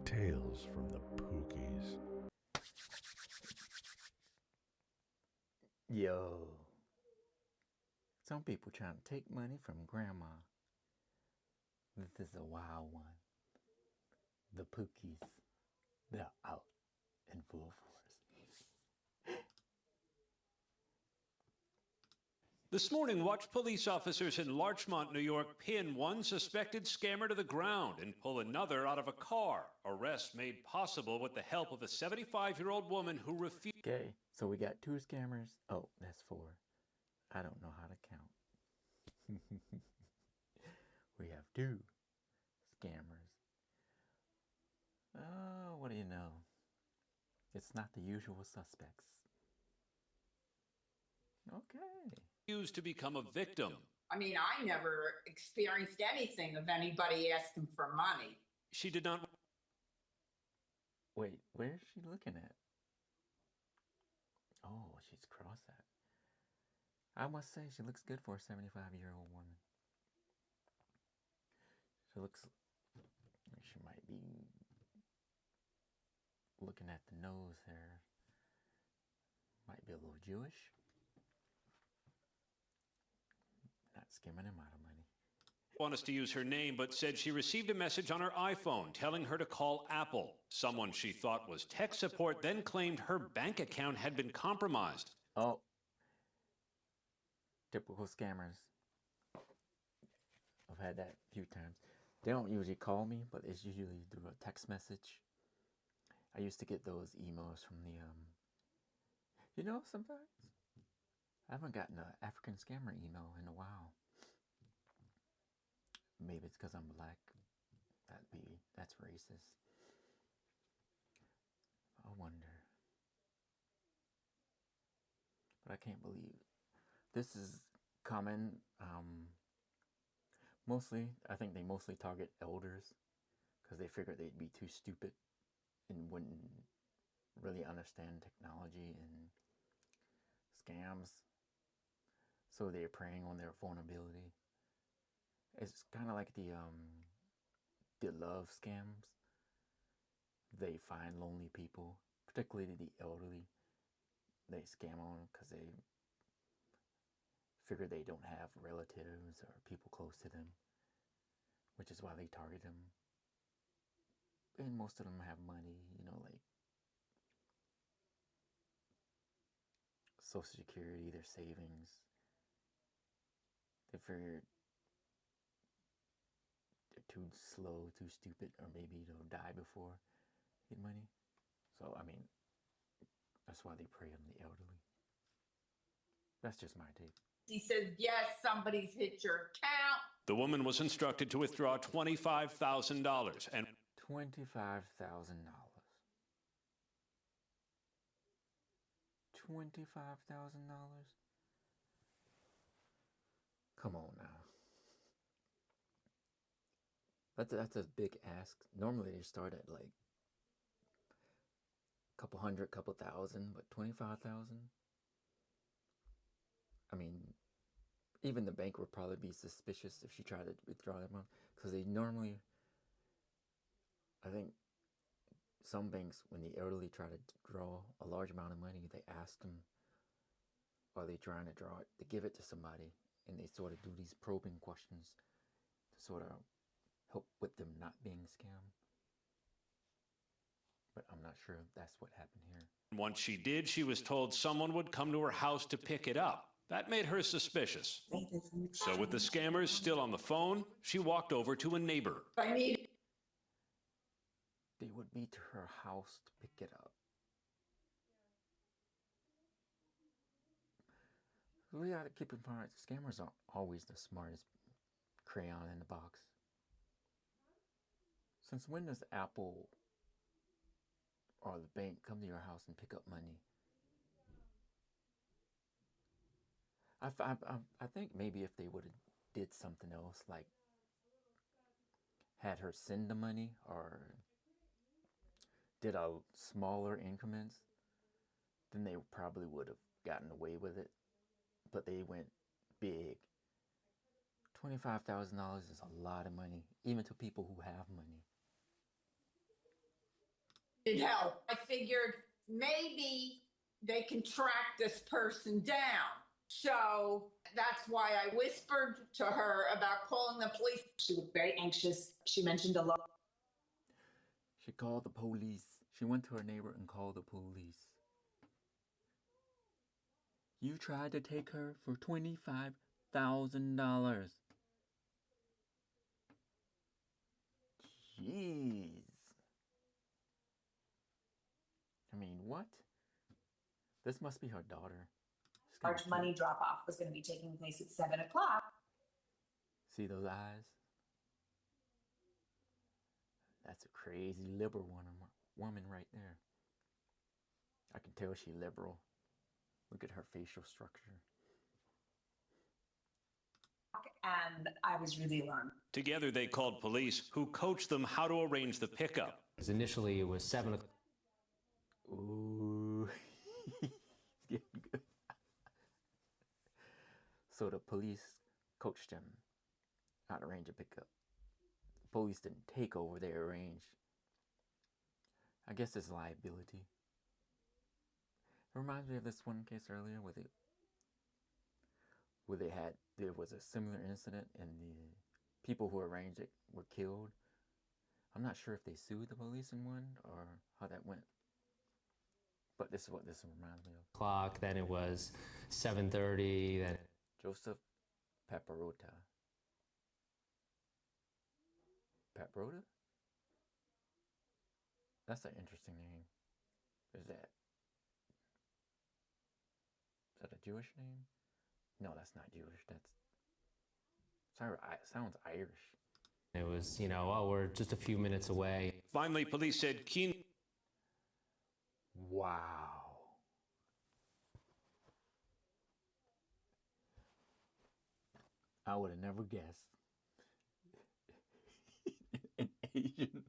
Tales from the Pookies. Yo. Some people trying to take money from grandma. This is a wild one. The Pookies, they're out in full force. This morning, watch police officers in Larchmont, New York, pin one suspected scammer to the ground and pull another out of a car. Arrest made possible with the help of a 75-year-old woman who refused. Okay, so we got 2 scammers. Oh, that's 4. I don't know how to count. We have 2 scammers. Oh, what do you know? It's not the usual suspects. Okay. To become a victim. I mean, I never experienced anything of anybody asking for money. She did not. Wait, where is she looking at? Oh, she's cross-eyed. I must say, she looks good for a 75-year-old woman. She looks... She might be looking at the nose there. Might be a little Jewish. Not skimming him out of money. Want us to use her name, but said she received a message on her iPhone telling her to call Apple. Someone she thought was tech support then claimed her bank account had been compromised. Oh. Typical scammers. I've had that a few times. They don't usually call me, but it's usually through a text message. I used to get those emails from the, sometimes I haven't gotten an African scammer email in a while. Maybe it's because I'm black. That's racist. I wonder. But I can't believe this is common. I think they mostly target elders because they figured they'd be too stupid and wouldn't really understand technology and scams. So they're preying on their vulnerability. It's kind of like the love scams. They find lonely people, particularly the elderly. They scam on them because they figure they don't have relatives or people close to them, which is why they target them. And most of them have money, like Social Security, their savings. They figure they're too slow, too stupid, or maybe they'll die before they get money. So, that's why they prey on the elderly. That's just my take. He says, yes, somebody's hit your account. The woman was instructed to withdraw $25,000 and $25,000. $25,000? Come on now. That's a big ask. Normally they start at like a couple hundred, couple thousand, but 25,000? Even the bank would probably be suspicious if she tried to withdraw that money, because they normally, I think some banks, when the elderly try to draw a large amount of money, they ask them, are they trying to draw it, to give it to somebody, and they sort of do these probing questions to sort of help with them not being scammed. But I'm not sure if that's what happened here. Once she did, she was told someone would come to her house to pick it up. That made her suspicious. So with the scammers still on the phone, she walked over to a neighbor. They would be to her house to pick it up. We gotta keep in mind, scammers aren't always the smartest crayon in the box. Since when does Apple or the bank come to your house and pick up money? I think maybe if they would have did something else, like had her send the money or did a smaller increments, then they probably would have gotten away with it. But they went big. $25,000 is a lot of money, even to people who have money. It helped. I figured maybe they can track this person down. So that's why I whispered to her about calling the police. She was very anxious. She mentioned a lot. She called the police. She went to her neighbor and called the police. You tried to take her for $25,000. Jeez. I mean, what? This must be her daughter. Large money drop off was going to be taking place at 7 o'clock. See those eyes? That's a crazy liberal woman right there. I can tell she's liberal. Look at her facial structure. And I was really alarmed. Together, they called police, who coached them how to arrange the pickup. Initially, it was 7 o'clock. Ooh. It's getting good. So the police coached them how to arrange a pickup. The police didn't take over, they arranged. I guess it's liability. It reminds me of this one case earlier where there was a similar incident and the people who arranged it were killed. I'm not sure if they sued the police in one or how that went. But this is what this reminds me of. Then it was 7:30. Then Joseph Paparota. Paparota? That's an interesting name. Is that a Jewish name? No, that's not Jewish. Sounds Irish. it was, we're just a few minutes away. Finally, police said Keen. Wow. I would have never guessed. An Asian.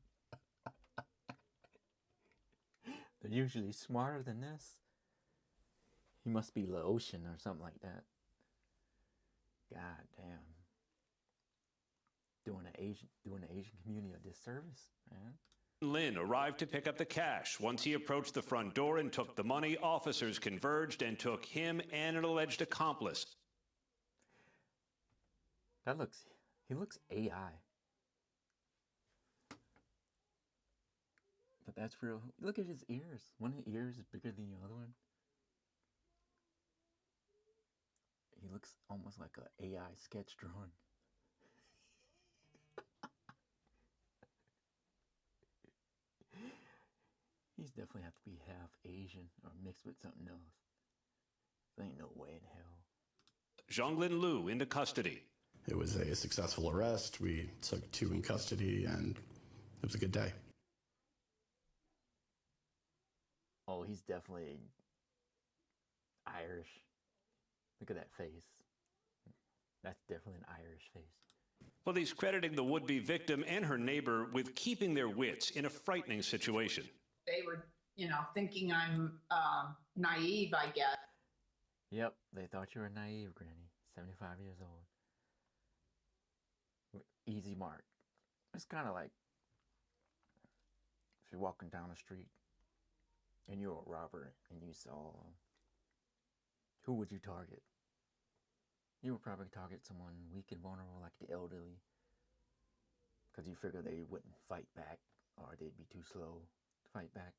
They're usually smarter than this. He must be Laotian or something like that. God damn. Doing the Asian community a disservice, man. Lynn arrived to pick up the cash. Once he approached the front door and took the money, officers converged and took him and an alleged accomplice. He looks AI. But that's real. Look at his ears. One of the ears is bigger than the other one. He looks almost like an AI sketch drawing. He's definitely have to be half Asian or mixed with something else. There ain't no way in hell. Zhonglin Liu into custody. It was a successful arrest. We took 2 in custody, and it was a good day. Oh, he's definitely Irish. Look at that face. That's definitely an Irish face. Police crediting the would-be victim and her neighbor with keeping their wits in a frightening situation. They were, thinking I'm naive, I guess. Yep, they thought you were naive, Granny. 75 years old. Easy mark. It's kind of like if you're walking down the street and you're a robber and you saw, who would you target? You would probably target someone weak and vulnerable like the elderly, because you figure they wouldn't fight back or they'd be too slow to fight back,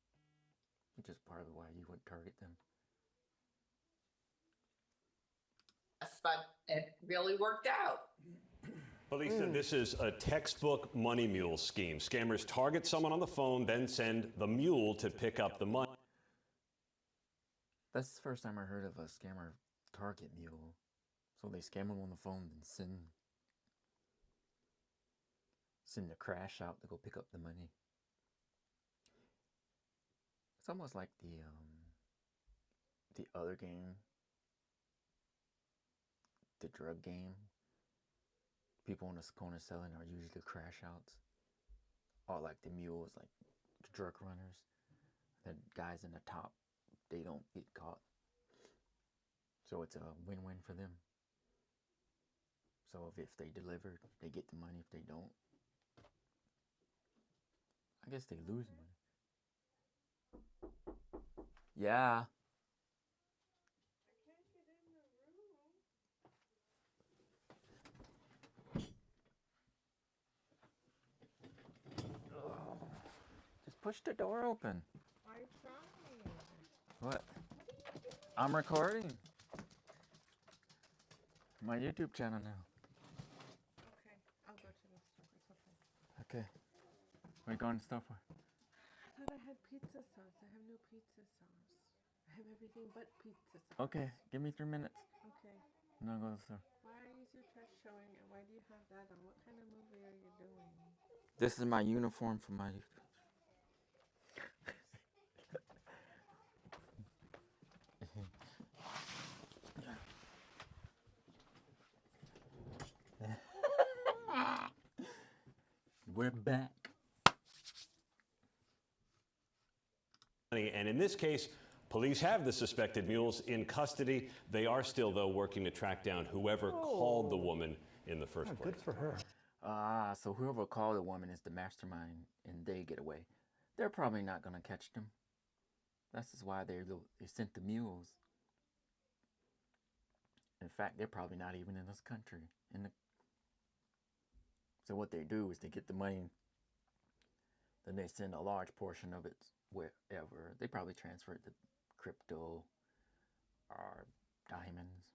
which is probably why you wouldn't target them. But it really worked out. Police said this is a textbook money mule scheme. Scammers target someone on the phone, then send the mule to pick up the money. That's the first time I heard of a scammer target mule. So they scam them on the phone and send the crash out to go pick up the money. It's almost like the other game, the drug game. People on the corner selling are usually the crash outs, or like the mules, like the drug runners. The guys in the top, they don't get caught. So it's a win-win for them. So if they deliver, they get the money. If they don't, I guess they lose money. Yeah. Just push the door open. I tried. What? I'm recording. My YouTube channel now. Okay, I'll go to the store. It's okay. Okay. What are you going to the store for? I thought I had pizza sauce. I have no pizza sauce. I have everything but pizza sauce. Okay, give me 3 minutes. Okay. And I'll go to the store. Why is your chest showing and why do you have that on? What kind of movie are you doing? This is my uniform for my... We're back. And in this case, police have the suspected mules in custody. They are still, though, working to track down whoever called the woman in the first place. Good for her. So whoever called the woman is the mastermind and they get away. They're probably not going to catch them. That's just why they sent the mules. In fact, they're probably not even in this country. So what they do is they get the money, then they send a large portion of it wherever. They probably transfer it to crypto or diamonds.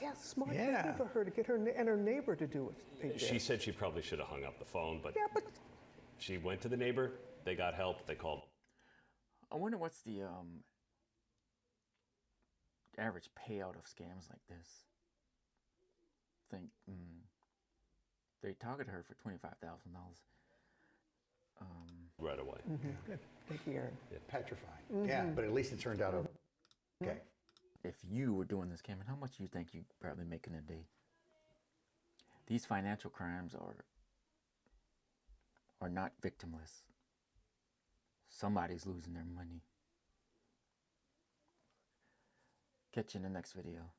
Yeah, smart thinking for her to get her and her neighbor to do it. She said she probably should have hung up the phone, but, Yeah, but she went to the neighbor. They got help. They called. I wonder what's the average payout of scams like this. They targeted her for $25,000. Right away. good. Thank you, Aaron. Petrifying. Yeah, but at least it turned out okay. If you were doing this, Cameron, how much do you think you probably make in a day? These financial crimes are not victimless. Somebody's losing their money. Catch you in the next video.